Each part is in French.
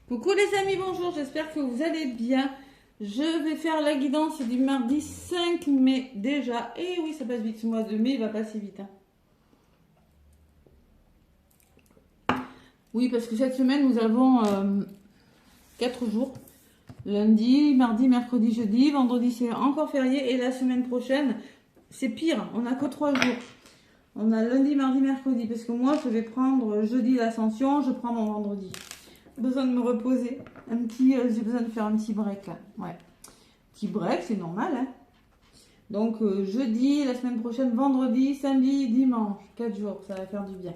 Coucou les amis, bonjour, j'espère que vous allez bien. Je vais faire la guidance du mardi 5 mai déjà. Et oui, ça passe vite, ce mois de mai, il va passer vite. Oui, parce que cette semaine, nous avons 4 jours. Lundi, mardi, mercredi, jeudi, vendredi, c'est encore férié. Et la semaine prochaine, c'est pire, on n'a que 3 jours. On a lundi, mardi, mercredi. Parce que moi, je vais prendre jeudi l'ascension, je prends mon vendredi. Besoin de me reposer. J'ai besoin de faire un petit break là. Ouais. Petit break, c'est normal. Hein. Donc jeudi, la semaine prochaine, vendredi, samedi, dimanche. 4 jours, ça va faire du bien.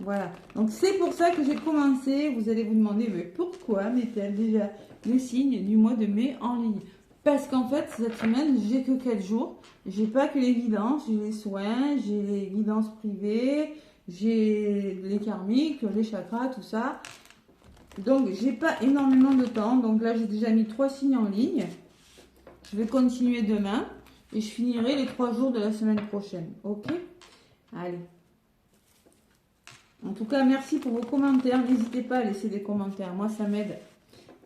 Voilà. Donc c'est pour ça que j'ai commencé. Vous allez vous demander, mais pourquoi met-elle déjà les signes du mois de mai en ligne? Parce qu'en fait, cette semaine, j'ai que 4 jours. J'ai pas que les guidances, j'ai les soins, j'ai les guidances privées, j'ai les karmiques, les chakras, tout ça. Donc, j'ai pas énormément de temps. Donc là, j'ai déjà mis 3 signes en ligne. Je vais continuer demain. Et je finirai les 3 jours de la semaine prochaine. Ok? Allez. En tout cas, merci pour vos commentaires. N'hésitez pas à laisser des commentaires. Moi, ça m'aide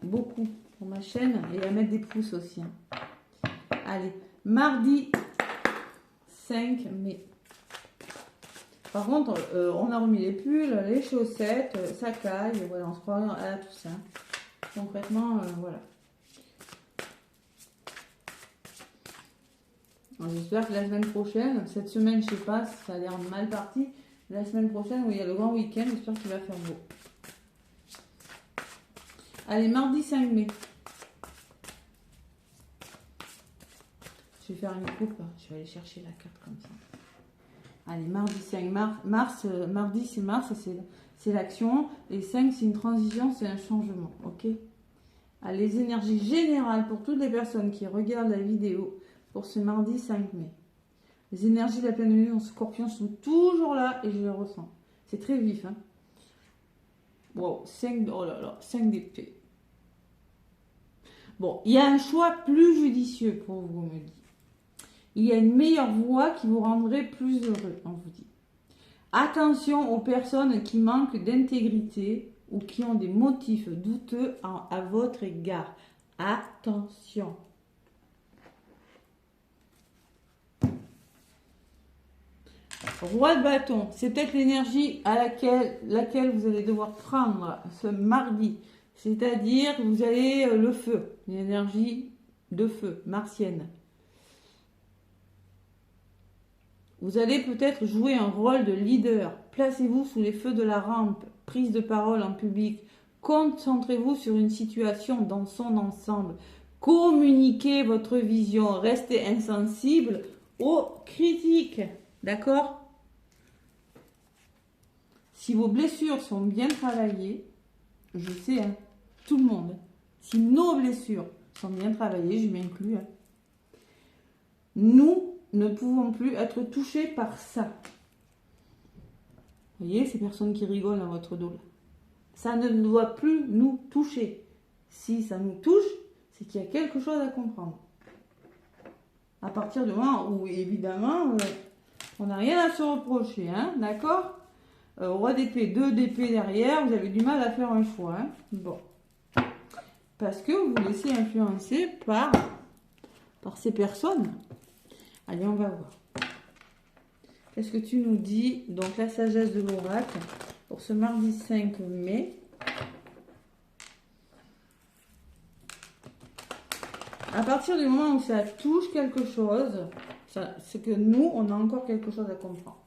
beaucoup pour ma chaîne. Et à mettre des pouces aussi. Hein. Allez. Mardi 5 mai. Par contre, on a remis les pulls, les chaussettes, ça caille, voilà, on se croit à la Toussaint. Concrètement, voilà. J'espère que la semaine prochaine, cette semaine, je sais pas, ça a l'air mal parti. La semaine prochaine, où il y a le grand week-end, j'espère qu'il va faire beau. Allez, mardi 5 mai. Je vais faire une coupe, je vais aller chercher la carte comme ça. Allez, mardi 5 mars, mardi c'est mars, c'est l'action. Et 5 c'est une transition, c'est un changement, ok? Allez, les énergies générales pour toutes les personnes qui regardent la vidéo pour ce mardi 5 mai. Les énergies de la pleine lune en scorpion sont toujours là et je les ressens. C'est très vif, hein? Wow, 5, oh là là, 5 d'épée. Bon, il y a un choix plus judicieux pour vous, on me dit. Il y a une meilleure voie qui vous rendrait plus heureux, on vous dit. Attention aux personnes qui manquent d'intégrité ou qui ont des motifs douteux à votre égard. Attention. Roi de bâton, c'est peut-être l'énergie à laquelle vous allez devoir prendre ce mardi. C'est-à-dire que vous allez le feu, l'énergie de feu, martienne. Vous allez peut-être jouer un rôle de leader. Placez-vous sous les feux de la rampe, prise de parole en public. Concentrez-vous sur une situation dans son ensemble. Communiquez votre vision. Restez insensible aux critiques. D'accord? Si vos blessures sont bien travaillées, je sais, hein, tout le monde, si nos blessures sont bien travaillées, je m'inclus, hein, nous ne pouvons plus être touchés par ça. Vous voyez, ces personnes qui rigolent à votre dos là. Ça ne doit plus nous toucher. Si ça nous touche, c'est qu'il y a quelque chose à comprendre. À partir du moment où, évidemment, on n'a rien à se reprocher, hein, d'accord? Roi d'épée, 2 d'épée derrière, vous avez du mal à faire un choix. Hein. Bon. Parce que vous vous laissez influencer par ces personnes. Allez, on va voir. Qu'est-ce que tu nous dis? Donc, la sagesse de l'oracle pour ce mardi 5 mai. À partir du moment où ça touche quelque chose, c'est que nous, on a encore quelque chose à comprendre.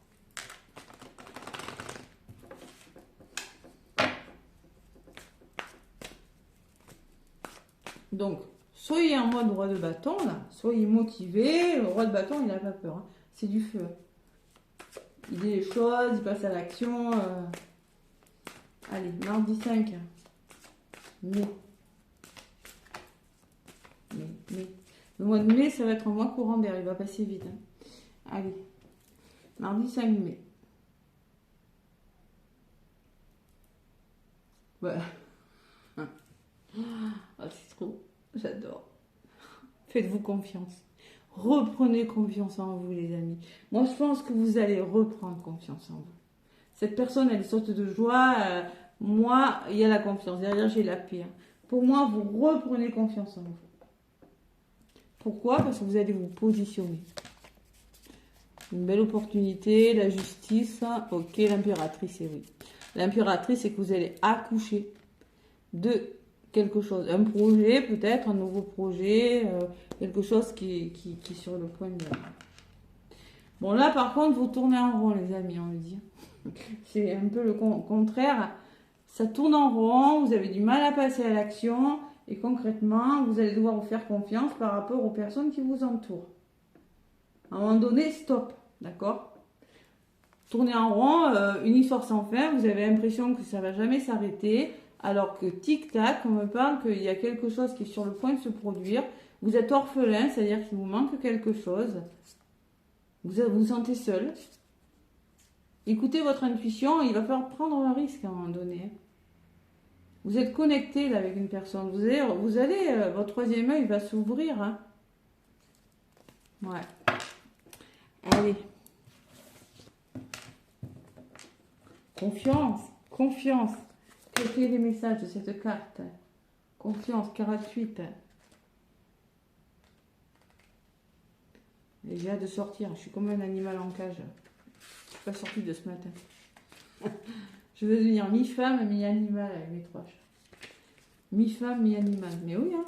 Donc, soyez en mode roi de bâton, là. Soyez motivé. Le roi de bâton, il n'a pas peur. Hein. C'est du feu. Il dit les choses, il passe à l'action. Allez, mardi 5 mai. Mais. Le mois de mai, ça va être un mois courant d'air. Il va passer vite. Hein. Allez, mardi 5 mai. Voilà. Ah, c'est trop. J'adore. Faites-vous confiance. Reprenez confiance en vous, les amis. Moi, je pense que vous allez reprendre confiance en vous. Cette personne, elle saute de joie. Moi, il y a la confiance. Derrière, j'ai la paix. Pour moi, vous reprenez confiance en vous. Pourquoi? Parce que vous allez vous positionner. Une belle opportunité, la justice. Ok, l'impératrice, et oui. L'impératrice, c'est que vous allez accoucher de quelque chose. Un projet, peut-être, un nouveau projet, quelque chose qui est sur le point de... Bon, là, par contre, vous tournez en rond, les amis, on me dit. C'est un peu le contraire. Ça tourne en rond, vous avez du mal à passer à l'action. Et concrètement, vous allez devoir vous faire confiance par rapport aux personnes qui vous entourent. À un moment donné, stop, d'accord? Tournez en rond, une histoire sans fin, vous avez l'impression que ça ne va jamais s'arrêter, alors que tic-tac, on me parle qu'il y a quelque chose qui est sur le point de se produire. Vous êtes orphelin, c'est-à-dire qu'il vous manque quelque chose. Vous vous sentez seul. Écoutez votre intuition, il va falloir prendre un risque à un moment donné. Vous êtes connecté là, avec une personne. Votre troisième œil va s'ouvrir. Hein. Ouais. Allez. Confiance. Confiance. Quels sont les messages de cette carte? Confiance, 48. Et j'ai hâte de sortir. Je suis comme un animal en cage. Je suis pas sortie de ce matin. Je veux devenir mi-femme, mi-animal avec mes trois chats. Mi-femme, mi-animal. Mais oui, hein.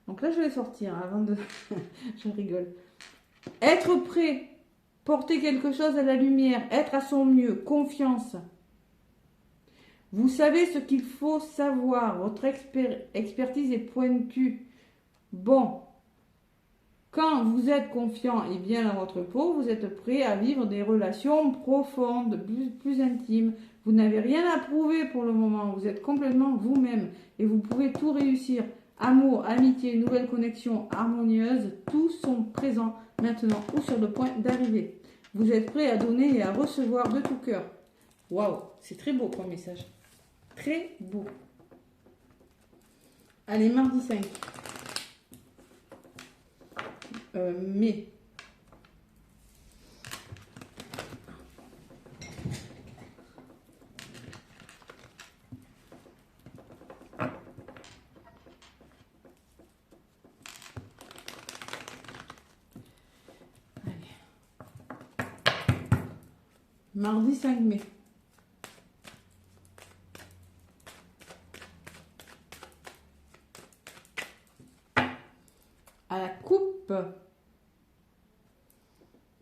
Donc là, je vais sortir avant de... Je rigole. Être prêt. Porter quelque chose à la lumière. Être à son mieux. Confiance. Vous savez ce qu'il faut savoir. Votre expertise est pointue. Bon. Quand vous êtes confiant et bien dans votre peau, vous êtes prêt à vivre des relations profondes, plus intimes. Vous n'avez rien à prouver pour le moment. Vous êtes complètement vous-même et vous pouvez tout réussir. Amour, amitié, nouvelles connexions harmonieuses, tous sont présents maintenant ou sur le point d'arriver. Vous êtes prêt à donner et à recevoir de tout cœur. Waouh, c'est très beau comme message. Très beau. Allez, mardi 5. Mai. Mardi 5 mai. À la coupe.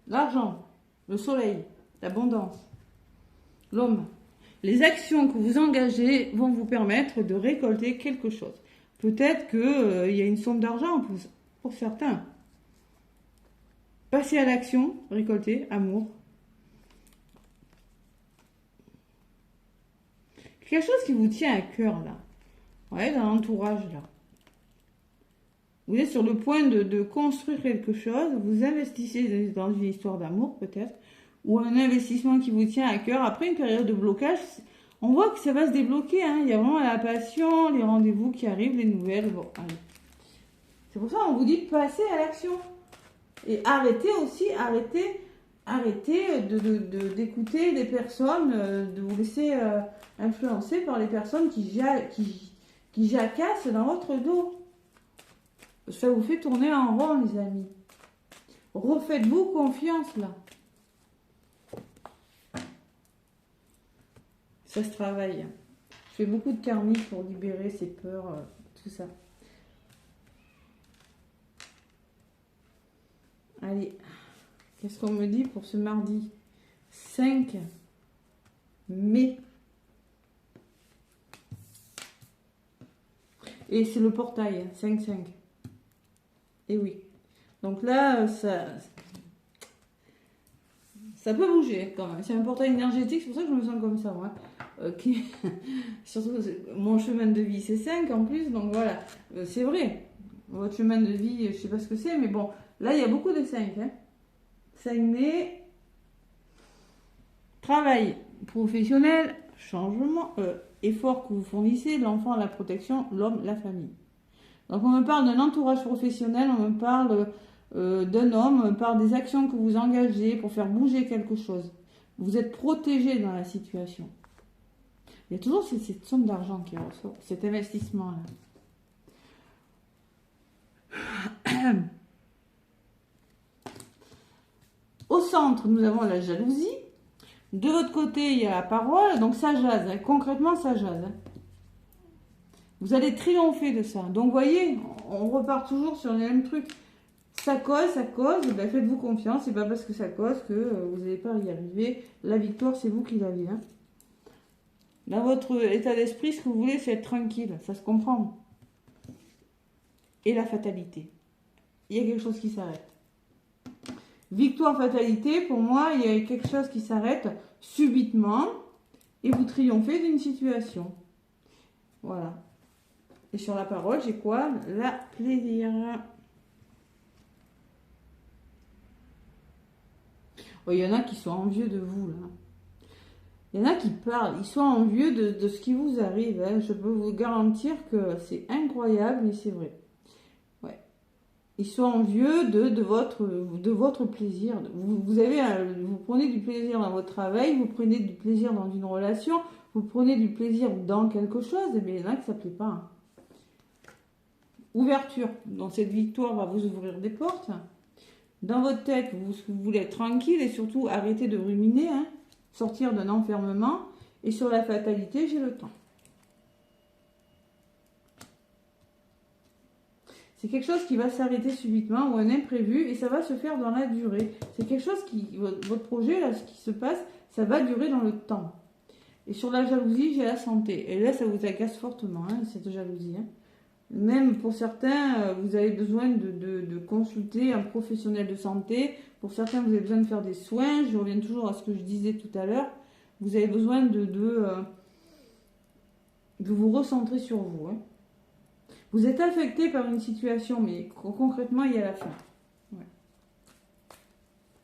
L'argent, le soleil, l'abondance, l'homme. Les actions que vous engagez vont vous permettre de récolter quelque chose. Peut-être qu'il y a une somme d'argent pour certains. Passez à l'action, récolter, amour. Quelque chose qui vous tient à cœur là. Ouais, dans l'entourage là. Vous êtes sur le point de construire quelque chose, vous investissez dans une histoire d'amour peut-être, ou un investissement qui vous tient à cœur. Après une période de blocage, on voit que ça va se débloquer. Hein. Il y a vraiment la passion, les rendez-vous qui arrivent, les nouvelles. Bon, c'est pour ça qu'on vous dit de passer à l'action. Et arrêtez d'écouter des personnes, de vous laisser influencer par les personnes qui jacassent dans votre dos. Ça vous fait tourner en rond, les amis. Refaites-vous confiance, là. Ça se travaille. Je fais beaucoup de karmique pour libérer ces peurs, tout ça. Allez. Qu'est-ce qu'on me dit pour ce mardi 5 mai. Et c'est le portail, 5-5. Et oui. Donc là, ça peut bouger quand même. C'est un portail énergétique, c'est pour ça que je me sens comme ça, moi. Surtout, mon chemin de vie, c'est 5 en plus, donc voilà. C'est vrai. Votre chemin de vie, je sais pas ce que c'est, mais bon. Là, il y a beaucoup de 5. Hein. 5 mai. Travail professionnel, changement, effort que vous fournissez, l'enfant, la protection, l'homme, la famille. Donc on me parle d'un entourage professionnel, on me parle d'un homme, on me parle des actions que vous engagez pour faire bouger quelque chose. Vous êtes protégé dans la situation. Il y a toujours cette somme d'argent qui ressort, cet investissement-là. Au centre, nous avons la jalousie. De votre côté, il y a la parole. Donc ça jase. Hein. Concrètement, ça jase. Hein. Vous allez triompher de ça. Donc, vous voyez, on repart toujours sur le même truc. Ça cause. Ben, faites-vous confiance. C'est pas parce que ça cause que vous n'allez pas y arriver. La victoire, c'est vous qui l'avez. Hein. Dans votre état d'esprit, ce que vous voulez, c'est être tranquille. Ça se comprend. Et la fatalité. Il y a quelque chose qui s'arrête. Victoire, fatalité, pour moi, il y a quelque chose qui s'arrête subitement et vous triomphez d'une situation. Voilà. Et sur la parole, j'ai quoi? La plaisir. Oh, il y en a qui sont envieux de vous, là. Il y en a qui parlent, ils sont envieux de ce qui vous arrive. Hein. Je peux vous garantir que c'est incroyable, mais c'est vrai. Ouais. Ils sont envieux de votre plaisir. Vous prenez du plaisir dans votre travail, vous prenez du plaisir dans une relation, vous prenez du plaisir dans quelque chose, mais il y en a que ça ne plaît pas. Hein. Ouverture. Donc cette victoire va vous ouvrir des portes. Dans votre tête, vous voulez être tranquille et surtout arrêter de ruminer, hein, sortir d'un enfermement. Et sur la fatalité, j'ai le temps. C'est quelque chose qui va s'arrêter subitement ou un imprévu et ça va se faire dans la durée. C'est quelque chose votre projet, là, ce qui se passe, ça va durer dans le temps. Et sur la jalousie, j'ai la santé. Et là, ça vous agace fortement, hein, cette jalousie. Hein. Même pour certains, vous avez besoin de consulter un professionnel de santé. Pour certains, vous avez besoin de faire des soins. Je reviens toujours à ce que je disais tout à l'heure. Vous avez besoin de vous recentrer sur vous. Hein. Vous êtes affecté par une situation, mais concrètement, il y a la fin. Ouais.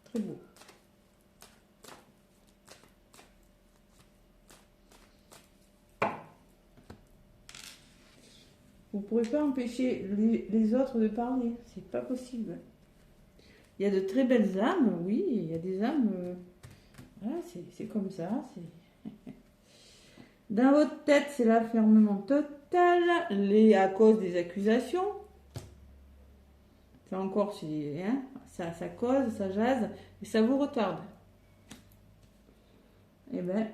Très beau. Vous ne pourrez pas empêcher les autres de parler. C'est pas possible. Il y a de très belles âmes, oui. Il y a des âmes... voilà, c'est comme ça. Dans votre tête, c'est l'affermement total. À cause des accusations. Ça encore, hein, ça cause, ça jase. Et ça vous retarde. Eh bien...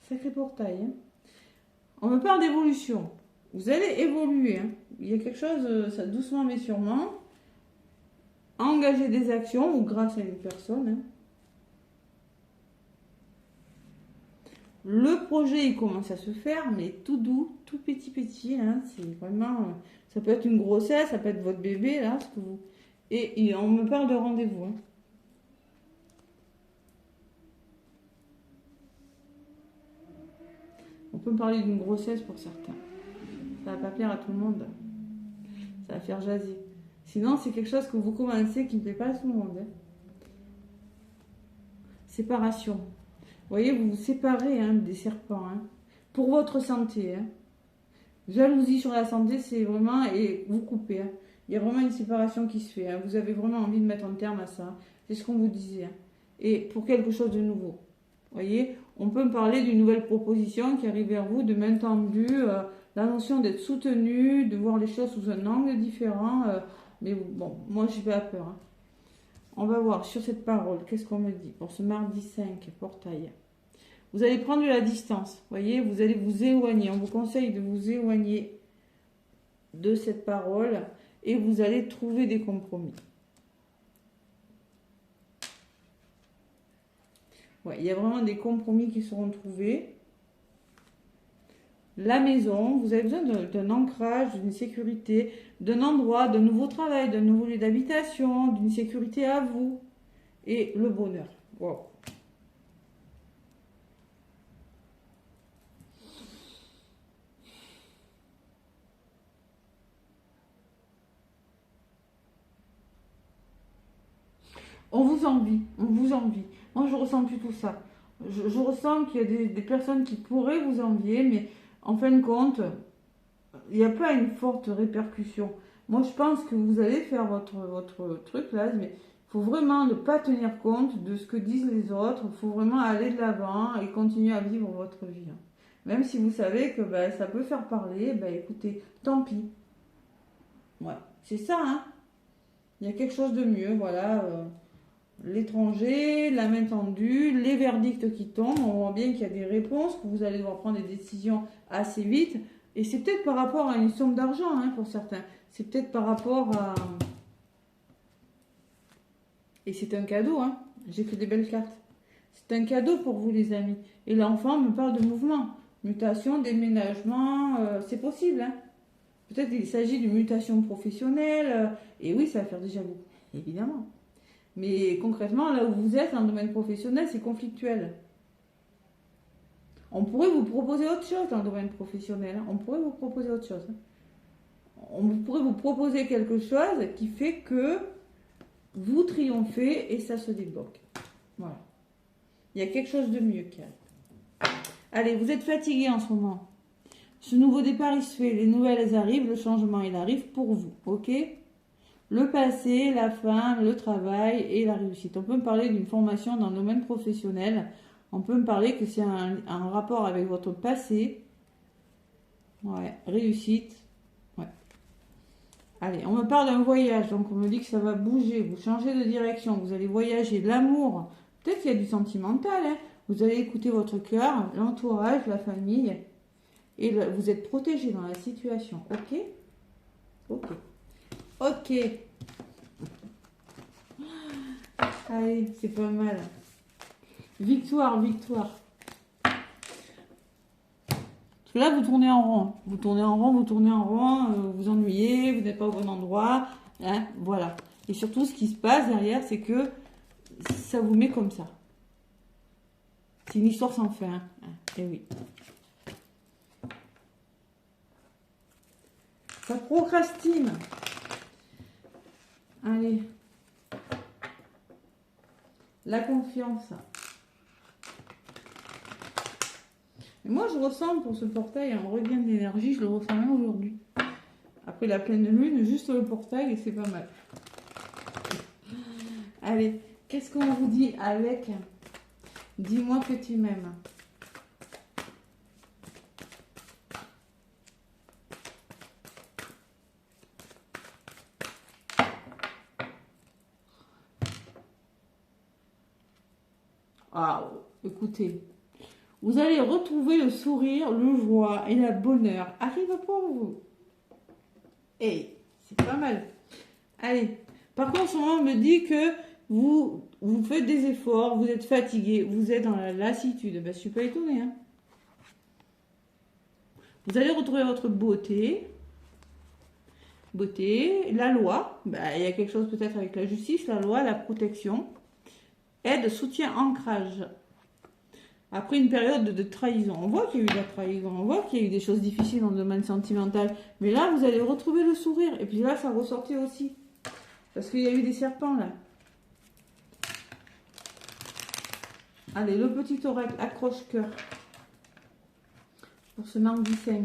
sacré portail. Hein. On me parle d'évolution. Vous allez évoluer. Hein. Il y a quelque chose, ça doucement mais sûrement. Engager des actions ou grâce à une personne. Hein. Le projet, il commence à se faire, mais tout doux, tout petit. Hein. C'est vraiment... ça peut être une grossesse, ça peut être votre bébé, là. Ce que vous... et on me parle de rendez-vous. Hein. On peut me parler d'une grossesse pour certains. Ça va pas plaire à tout le monde. Ça va faire jaser. Sinon, c'est quelque chose que vous commencez qui ne plaît pas à tout le monde. Hein. Séparation. Vous voyez, vous vous séparez hein, des serpents. Hein, pour votre santé. Hein. Jalousie sur la santé, c'est vraiment... et vous coupez. Hein. Il y a vraiment une séparation qui se fait. Hein. Vous avez vraiment envie de mettre un terme à ça. C'est ce qu'on vous disait. Hein. Et pour quelque chose de nouveau. Vous voyez, on peut me parler d'une nouvelle proposition qui arrive vers vous, de main tendue, la notion d'être soutenu, de voir les choses sous un angle différent. Mais bon, moi, je n'ai pas peur. Hein. On va voir sur cette parole, qu'est-ce qu'on me dit pour ce mardi 5, portail. Vous allez prendre de la distance, vous voyez, vous allez vous éloigner. On vous conseille de vous éloigner de cette parole et vous allez trouver des compromis. Ouais, il y a vraiment des compromis qui seront trouvés. La maison, vous avez besoin d'un ancrage, d'une sécurité, d'un endroit, d'un nouveau travail, d'un nouveau lieu d'habitation, d'une sécurité à vous. Et le bonheur. Wow. On vous envie, on vous envie. Moi, je ressens plus tout ça. Je ressens qu'il y a des personnes qui pourraient vous envier, mais en fin de compte, il n'y a pas une forte répercussion. Moi, je pense que vous allez faire votre truc là, mais il faut vraiment ne pas tenir compte de ce que disent les autres. Il faut vraiment aller de l'avant et continuer à vivre votre vie. Même si vous savez que ben, ça peut faire parler, ben, écoutez, tant pis. Ouais, c'est ça, hein. Il y a quelque chose de mieux, voilà. L'étranger, la main tendue, les verdicts qui tombent. On voit bien qu'il y a des réponses, que vous allez devoir prendre des décisions assez vite. Et c'est peut-être par rapport à une somme d'argent, hein, pour certains. C'est peut-être par rapport à... Et c'est un cadeau, hein. J'ai que des belles cartes. C'est un cadeau pour vous, les amis. Et l'enfant me parle de mouvement. Mutation, déménagement, c'est possible, hein. Peut-être qu'il s'agit d'une mutation professionnelle. Et oui, ça va faire déjà beaucoup, évidemment. Mais concrètement, là où vous êtes, dans le domaine professionnel, c'est conflictuel. On pourrait vous proposer autre chose dans le domaine professionnel. On pourrait vous proposer autre chose. On pourrait vous proposer quelque chose qui fait que vous triomphez et ça se débloque. Voilà. Il y a quelque chose de mieux qui arrive. Allez, vous êtes fatigué en ce moment. Ce nouveau départ, il se fait. Les nouvelles arrivent, le changement, il arrive pour vous. Ok ? Le passé, la fin, le travail et la réussite. On peut me parler d'une formation dans le domaine professionnel. On peut me parler que c'est un rapport avec votre passé. Ouais, réussite. Ouais. Allez, on me parle d'un voyage. Donc, on me dit que ça va bouger. Vous changez de direction. Vous allez voyager. L'amour. Peut-être qu'il y a du sentimental. Hein. Vous allez écouter votre cœur, l'entourage, la famille. Et vous êtes protégé dans la situation. Ok ? Ok. Ok. Allez, c'est pas mal. Victoire, victoire. Parce que là, vous tournez en rond. Vous tournez en rond, vous tournez en rond, vous ennuyez, vous n'êtes pas au bon endroit. Hein, voilà. Et surtout, ce qui se passe derrière, c'est que ça vous met comme ça. C'est une histoire sans fin. Hein, et oui. Ça procrastine. Allez. La confiance. Et moi, je ressens pour ce portail un regain d'énergie. Je le ressens même aujourd'hui. Après la pleine lune, juste le portail et c'est pas mal. Allez, qu'est-ce qu'on vous dit avec « Dis-moi que tu m'aimes ». Ah, écoutez, vous allez retrouver le sourire, le joie et le bonheur. Arrive pour vous. Et c'est pas mal. Allez. Par contre, ce moment me dit que vous faites des efforts, vous êtes fatigué, vous êtes dans la lassitude. Ben, je suis pas étonnée. Hein. Vous allez retrouver votre beauté. Beauté, la loi. Ben, il y a quelque chose peut-être avec la justice, la loi, la protection. Aide, soutien, ancrage. Après une période de trahison. On voit qu'il y a eu de la trahison. On voit qu'il y a eu des choses difficiles dans le domaine sentimental. Mais là, vous allez retrouver le sourire. Et puis là, ça ressortit aussi. Parce qu'il y a eu des serpents là. Allez, le petit oracle accroche-cœur. Pour ce mardi 5.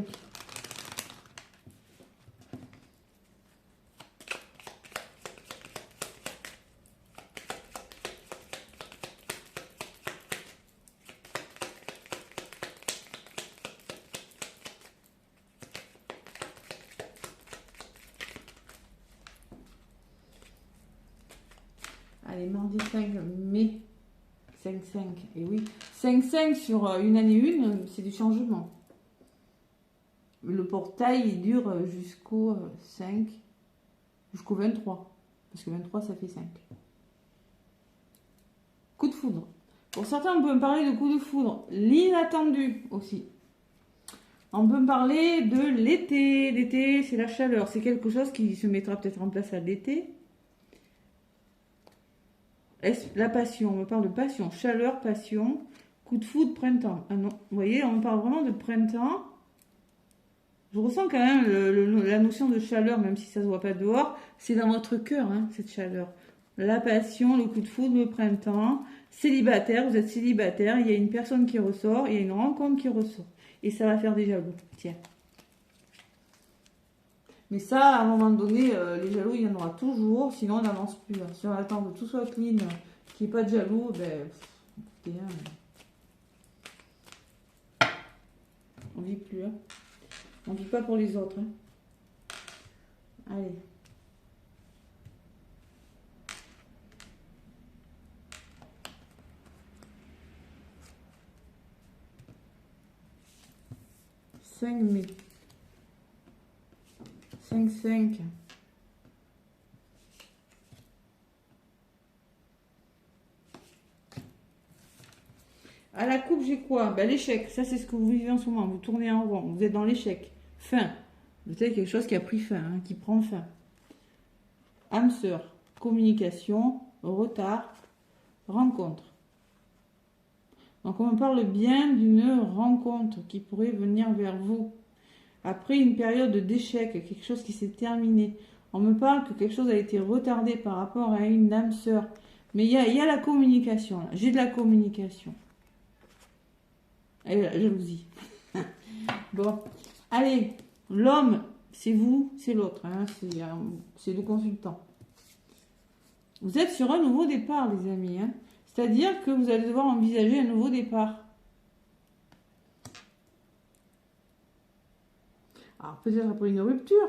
Allez, mardi 5 mai. 5-5, et oui. 5-5 sur une année 1, c'est du changement. Le portail, il dure jusqu'au 5, jusqu'au 23. Parce que 23, ça fait 5. Coup de foudre. Pour certains, on peut me parler de coup de foudre. L'inattendu aussi. On peut me parler de l'été. L'été, c'est la chaleur. C'est quelque chose qui se mettra peut-être en place à l'été. La passion, on me parle de passion, chaleur, passion, coup de foudre, printemps. Ah non, vous voyez, on me parle vraiment de printemps. Je ressens quand même la notion de chaleur, même si ça ne se voit pas dehors. C'est dans votre cœur, hein, cette chaleur. La passion, le coup de foudre, le printemps. Célibataire, vous êtes célibataire, il y a une personne qui ressort, il y a une rencontre qui ressort. Et ça va faire déjà goût. Tiens. Mais ça, à un moment donné, les jaloux, il y en aura toujours. Sinon, on n'avance plus. Hein. Si on attend que tout soit clean, qu'il n'y ait pas de jaloux, ben, écoutez, hein, on ne vit plus. Hein. On ne vit pas pour les autres. Hein. Allez. « 5 mai. 5-5. À la coupe, j'ai quoi? Ben, l'échec. Ça, c'est ce que vous vivez en ce moment. Vous tournez en rond. Vous êtes dans l'échec. Fin. Vous savez, quelque chose qui a pris fin, hein, qui prend fin. Âme sœur. Communication. Retard. Rencontre. Donc, on me parle bien d'une rencontre qui pourrait venir vers vous. Après une période d'échec, quelque chose qui s'est terminé. On me parle que quelque chose a été retardé par rapport à une âme sœur. Mais il y a la communication. J'ai de la communication. Et la jalousie. Bon. Allez. L'homme, c'est vous, c'est l'autre. Hein, c'est le consultant. Vous êtes sur un nouveau départ, les amis. Hein. C'est-à-dire que vous allez devoir envisager un nouveau départ. Alors peut-être après une rupture,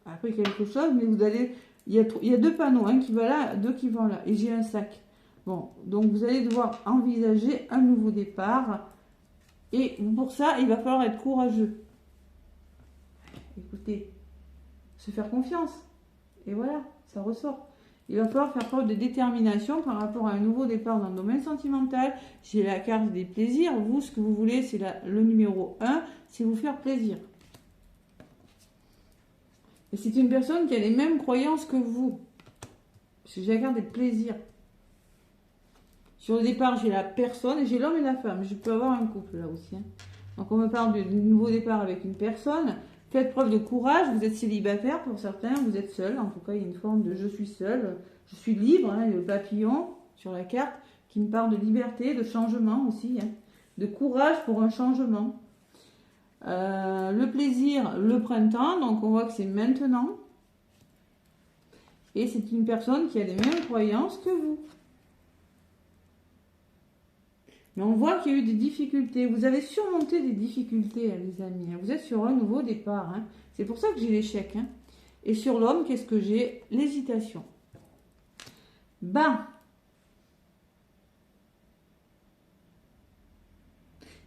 après quelque chose, mais vous allez... Il y a deux panneaux, un qui va là, deux qui vont là. Et j'ai un sac. Bon, donc vous allez devoir envisager un nouveau départ. Et pour ça, il va falloir être courageux. Écoutez, se faire confiance. Et voilà, ça ressort. Il va falloir faire preuve de détermination par rapport à un nouveau départ dans le domaine sentimental. J'ai la carte des plaisirs. Vous, ce que vous voulez, c'est le numéro 1, c'est vous faire plaisir. Et c'est une personne qui a les mêmes croyances que vous. J'ai la carte des plaisirs. Sur le départ, j'ai la personne et j'ai l'homme et la femme. Je peux avoir un couple là aussi. Hein. Donc on me parle de nouveau départ avec une personne. Faites preuve de courage. Vous êtes célibataire pour certains. Vous êtes seul. En tout cas, il y a une forme de je suis seul. Je suis libre. Hein, le papillon sur la carte qui me parle de liberté, de changement aussi. Hein, de courage pour un changement. Le plaisir, le printemps. Donc on voit que c'est maintenant. Et c'est une personne qui a les mêmes croyances que vous. Mais on voit qu'il y a eu des difficultés. Vous avez surmonté des difficultés, les amis. Vous êtes sur un nouveau départ. Hein. C'est pour ça que j'ai l'échec. Hein. Et sur l'homme, qu'est-ce que j'ai? L'hésitation. Ben,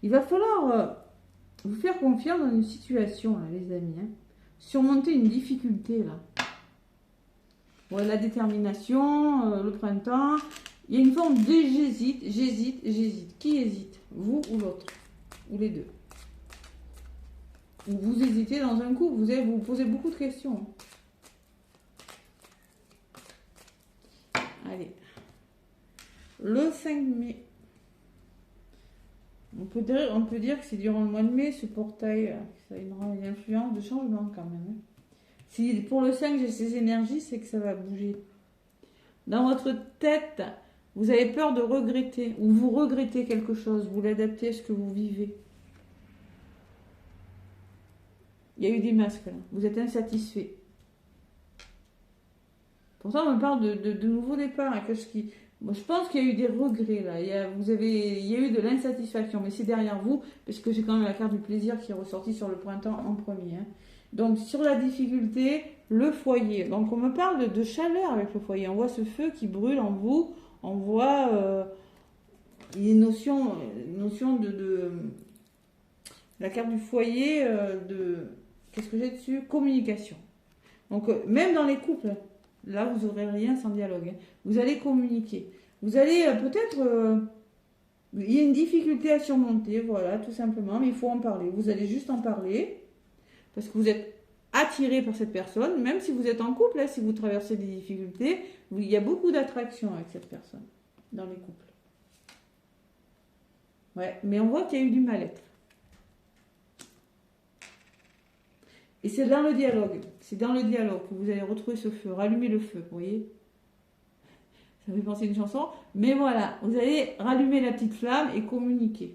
il va falloir vous faire confiance dans une situation, là, les amis. Hein. Surmonter une difficulté, là. Ouais, la détermination, le printemps... Il y a une forme de j'hésite, j'hésite, j'hésite. Qui hésite? Vous ou l'autre? Ou les deux? Ou vous hésitez dans un coup, vous posez beaucoup de questions. Allez. Le 5 mai. On peut dire que c'est durant le mois de mai, ce portail, ça a une influence de changement quand même. Hein. Si pour le 5, j'ai ces énergies, c'est que ça va bouger. Dans votre tête... Vous avez peur de regretter, ou vous regrettez quelque chose, vous l'adaptez à ce que vous vivez. Il y a eu des masques là, vous êtes insatisfait. Pour ça, on me parle de nouveaux départs. Hein, moi, je pense qu'il y a eu des regrets là, il y a eu de l'insatisfaction, mais c'est derrière vous, parce que j'ai quand même la carte du plaisir qui est ressortie sur le printemps en premier. Hein. Donc, sur la difficulté, le foyer. Donc, on me parle de chaleur avec le foyer. On voit ce feu qui brûle en vous. On voit une notion de la carte du foyer, qu'est-ce que j'ai dessus? Communication. Donc, même dans les couples, là, vous n'aurez rien sans dialogue. Hein. Vous allez communiquer. Vous allez peut-être... il y a une difficulté à surmonter, voilà, tout simplement, mais il faut en parler. Vous allez juste en parler, parce que vous êtes attiré par cette personne, même si vous êtes en couple, là, si vous traversez des difficultés, il y a beaucoup d'attraction avec cette personne dans les couples. Ouais, mais on voit qu'il y a eu du mal-être. Et c'est dans le dialogue. C'est dans le dialogue que vous allez retrouver ce feu, rallumer le feu, vous voyez? Ça fait penser à une chanson. Mais voilà, vous allez rallumer la petite flamme et communiquer.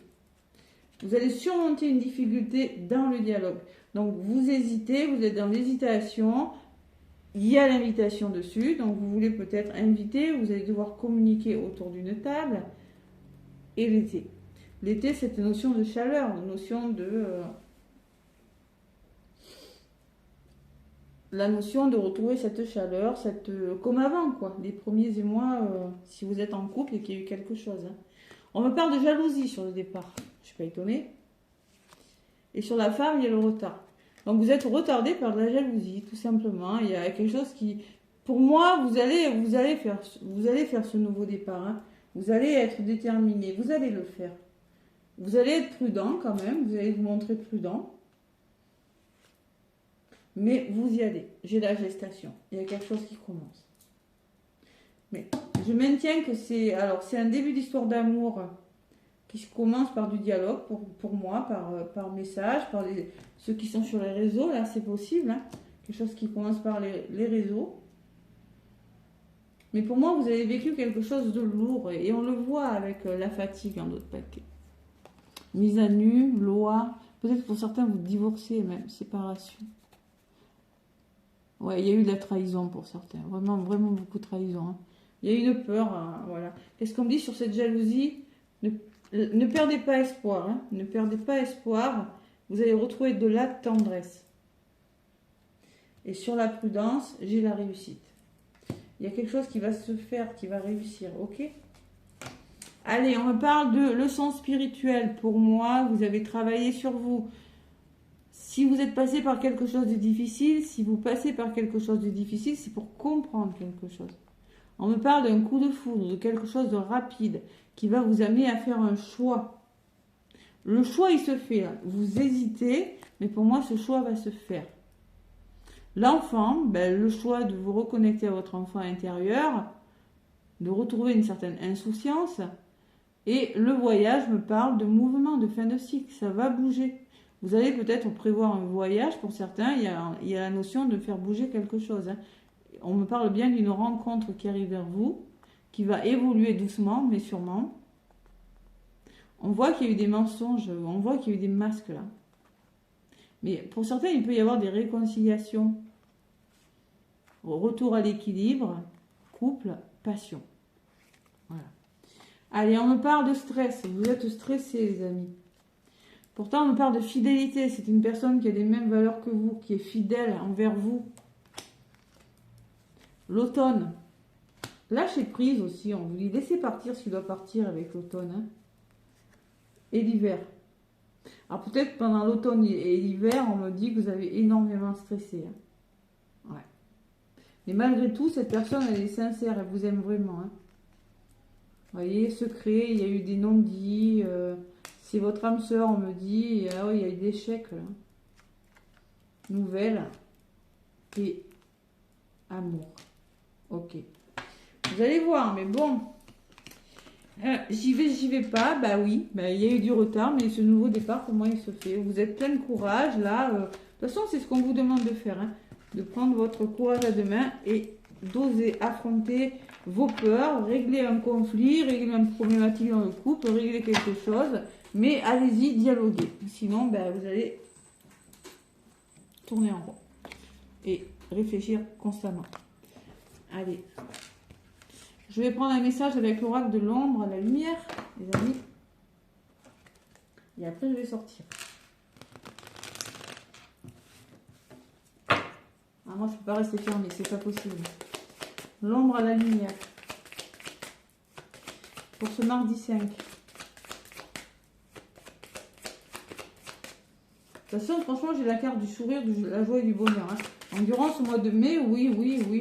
Vous allez surmonter une difficulté dans le dialogue. Donc, vous hésitez, vous êtes dans l'hésitation. Il y a l'invitation dessus. Donc, vous voulez peut-être inviter. Vous allez devoir communiquer autour d'une table. Et l'été. L'été, c'est une notion de chaleur, une notion de... la notion de retrouver cette chaleur, comme avant, quoi. Les premiers émois, si vous êtes en couple et qu'il y a eu quelque chose. Hein. On me parle de jalousie sur le départ. Je ne suis pas étonnée. Et sur la femme, il y a le retard. Donc vous êtes retardé par de la jalousie, tout simplement. Il y a quelque chose qui... Pour moi, vous allez faire ce nouveau départ. Hein. Vous allez être déterminé. Vous allez le faire. Vous allez être prudent quand même. Vous allez vous montrer prudent. Mais vous y allez. J'ai la gestation. Il y a quelque chose qui commence. Mais je maintiens que c'est un début d'histoire d'amour qui commence par du dialogue pour moi, par message, par ceux qui sont sur les réseaux. Là, c'est possible. Hein. Quelque chose qui commence par les réseaux. Mais pour moi, vous avez vécu quelque chose de lourd. Et on le voit avec la fatigue en d'autres paquets. Mise à nu, loi. Peut-être pour certains, vous divorcez même. Séparation. Ouais, il y a eu de la trahison pour certains. Vraiment, vraiment beaucoup de trahison. Hein. Il y a eu une peur. Hein, voilà. Qu'est-ce qu'on me dit sur cette jalousie? Ne perdez pas espoir. Hein. Ne perdez pas espoir. Vous allez retrouver de la tendresse. Et sur la prudence, j'ai la réussite. Il y a quelque chose qui va se faire, qui va réussir. Ok? Allez, on me parle de leçon spirituelle. Pour moi, vous avez travaillé sur vous. Si vous êtes passé par quelque chose de difficile, si vous passez par quelque chose de difficile, c'est pour comprendre quelque chose. On me parle d'un coup de foudre, de quelque chose de rapide, qui va vous amener à faire un choix. Le choix, il se fait. Là. Vous hésitez, mais pour moi, ce choix va se faire. L'enfant, le choix de vous reconnecter à votre enfant intérieur, de retrouver une certaine insouciance. Et le voyage me parle de mouvement, de fin de cycle. Ça va bouger. Vous allez peut-être prévoir un voyage. Pour certains, il y a la notion de faire bouger quelque chose. Hein. On me parle bien d'une rencontre qui arrive vers vous, qui va évoluer doucement, mais sûrement. On voit qu'il y a eu des mensonges, on voit qu'il y a eu des masques là. Mais pour certains, il peut y avoir des réconciliations. Retour à l'équilibre, couple, passion. Voilà. Allez, on me parle de stress. Vous êtes stressés, les amis. Pourtant, on me parle de fidélité. C'est une personne qui a les mêmes valeurs que vous, qui est fidèle envers vous. L'automne. Lâchez prise aussi. On vous dit laissez partir ce qui doit partir avec l'automne. Hein. Et l'hiver. Alors peut-être pendant l'automne et l'hiver, on me dit que vous avez énormément stressé. Hein. Ouais. Mais malgré tout, cette personne, elle est sincère. Elle vous aime vraiment. Hein. Vous voyez, secret, il y a eu des non-dits. C'est votre âme sœur, on me dit. Ah oui, il y a eu des chèques. Là. Nouvelle. Et amour. Ok. Vous allez voir, mais bon. J'y vais pas. Bah oui, il y a eu du retard, mais ce nouveau départ, pour moi, il se fait. Vous êtes plein de courage, là. De toute façon, c'est ce qu'on vous demande de faire. Hein, de prendre votre courage à deux mains et d'oser affronter vos peurs, régler un conflit, régler une problématique dans le couple, régler quelque chose. Mais allez-y, dialoguez. Sinon, vous allez tourner en rond et réfléchir constamment. Allez. Je vais prendre un message avec l'oracle de l'ombre à la lumière, les amis. Et après, je vais sortir. Ah, moi, je ne peux pas rester fermée, c'est pas possible. L'ombre à la lumière. Pour ce mardi 5. De toute façon, franchement, j'ai la carte du sourire, de la joie et du bonheur. Hein. Durant ce mois de mai, oui,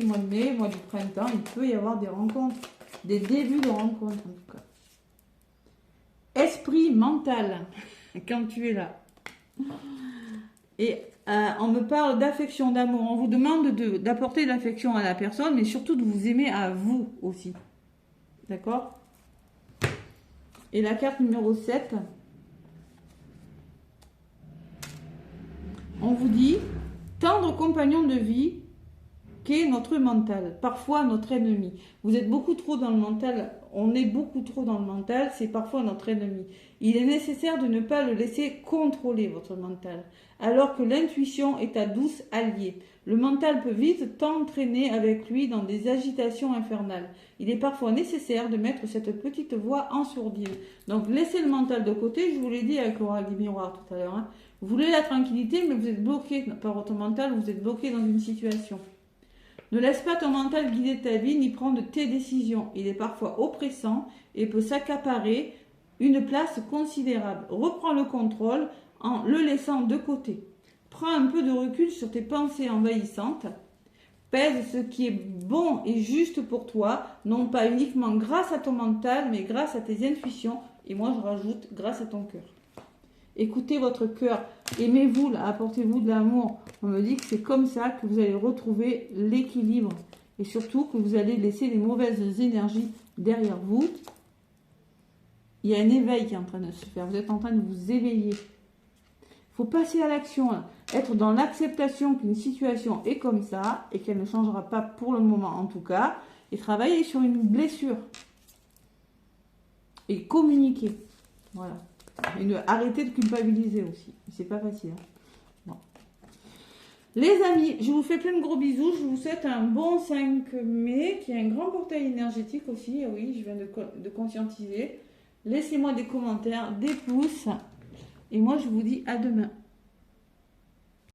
mois de mai, mois du printemps, il peut y avoir des rencontres, des débuts de rencontres en tout cas. Esprit mental, quand tu es là. Et on me parle d'affection, d'amour. On vous demande d'apporter de l'affection à la personne, mais surtout de vous aimer à vous aussi. D'accord? Et la carte numéro 7, on vous dit... Tendre compagnon de vie qu'est notre mental, parfois notre ennemi. Vous êtes beaucoup trop dans le mental, on est beaucoup trop dans le mental, c'est parfois notre ennemi. Il est nécessaire de ne pas le laisser contrôler, votre mental, alors que l'intuition est ta douce alliée. Le mental peut vite t'entraîner avec lui dans des agitations infernales. Il est parfois nécessaire de mettre cette petite voix en sourdine. Donc laissez le mental de côté, je vous l'ai dit avec l'oracle du miroir tout à l'heure. Hein. Vous voulez la tranquillité, mais vous êtes bloqué par votre mental, vous êtes bloqué dans une situation. Ne laisse pas ton mental guider ta vie ni prendre tes décisions. Il est parfois oppressant et peut s'accaparer une place considérable. Reprends le contrôle en le laissant de côté. Prends un peu de recul sur tes pensées envahissantes. Pèse ce qui est bon et juste pour toi, non pas uniquement grâce à ton mental, mais grâce à tes intuitions. Et moi, je rajoute grâce à ton cœur. Écoutez votre cœur, aimez-vous, là, apportez-vous de l'amour. On me dit que c'est comme ça que vous allez retrouver l'équilibre et surtout que vous allez laisser les mauvaises énergies derrière vous. Il y a un éveil qui est en train de se faire, vous êtes en train de vous éveiller. Il faut passer à l'action, être dans l'acceptation qu'une situation est comme ça et qu'elle ne changera pas pour le moment en tout cas, et travailler sur une blessure et communiquer. Voilà. Et arrêter de culpabiliser aussi. C'est pas facile. Hein. Bon. Les amis, je vous fais plein de gros bisous. Je vous souhaite un bon 5 mai, qui est un grand portail énergétique aussi. Oui, je viens de conscientiser. Laissez-moi des commentaires, des pouces. Et moi, je vous dis à demain.